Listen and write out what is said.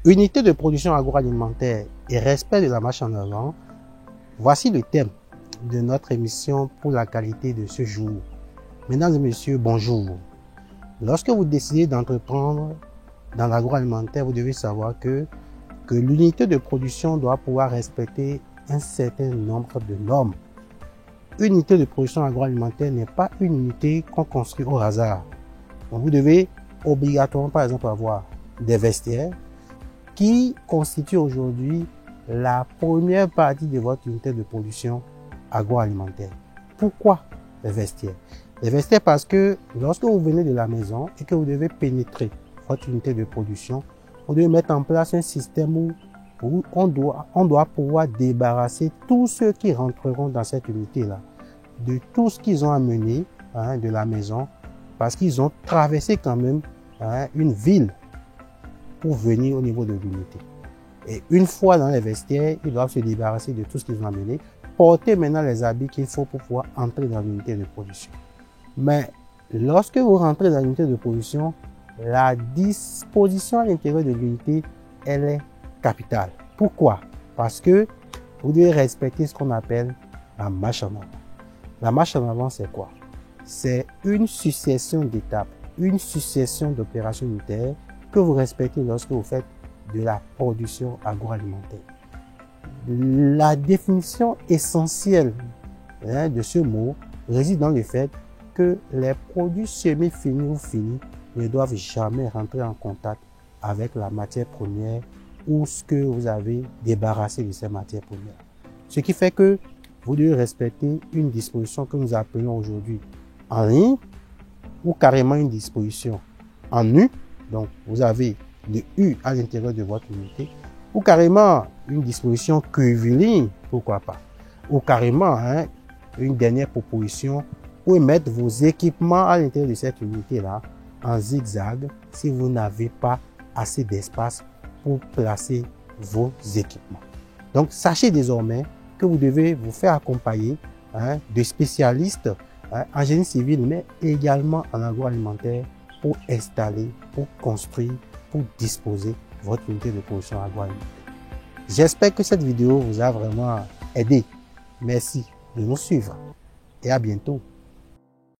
Unité de production agroalimentaire et respect de la marche en avant, voici le thème de notre émission pour la qualité de ce jour. Mesdames et messieurs, bonjour. Lorsque vous décidez d'entreprendre dans l'agroalimentaire, vous devez savoir que l'unité de production doit pouvoir respecter un certain nombre de normes. Une unité de production agroalimentaire n'est pas une unité qu'on construit au hasard. Donc vous devez obligatoirement, par exemple, avoir des vestiaires qui constituent aujourd'hui la première partie de votre unité de production agroalimentaire. Pourquoi les vestiaires? Les vestiaires parce que lorsque vous venez de la maison et que vous devez pénétrer votre unité de production, vous devez mettre en place un système où on doit pouvoir débarrasser tous ceux qui rentreront dans cette unité-là de tout ce qu'ils ont amené de la maison, parce qu'ils ont traversé quand même une ville pour venir au niveau de l'unité. Et une fois dans les vestiaires, ils doivent se débarrasser de tout ce qu'ils ont amené, porter maintenant les habits qu'il faut pour pouvoir entrer dans l'unité de production. Mais lorsque vous rentrez dans l'unité de production, la disposition à l'intérieur de l'unité, elle est capitale. Pourquoi? Parce que vous devez respecter ce qu'on appelle la marche en avant. La marche en avant, c'est quoi? C'est une succession d'étapes, une succession d'opérations unitaires que vous respectez lorsque vous faites de la production agroalimentaire. La définition essentielle de ce mot réside dans le fait que les produits semi-finis ou finis ne doivent jamais rentrer en contact avec la matière première ou ce que vous avez débarrassé de ces matières premières. Ce qui fait que vous devez respecter une disposition que nous appelons aujourd'hui en ligne ou carrément une disposition en U. Donc, vous avez le U à l'intérieur de votre unité, ou carrément une disposition curviligne, pourquoi pas, ou carrément une dernière proposition où mettre vos équipements à l'intérieur de cette unité-là en zigzag si vous n'avez pas assez d'espace pour placer vos équipements. Donc, sachez désormais que vous devez vous faire accompagner de spécialistes en génie civil, mais également en agroalimentaire pour installer, pour construire, pour disposer votre unité de production agroalimentaire. J'espère que cette vidéo vous a vraiment aidé. Merci de nous suivre et à bientôt.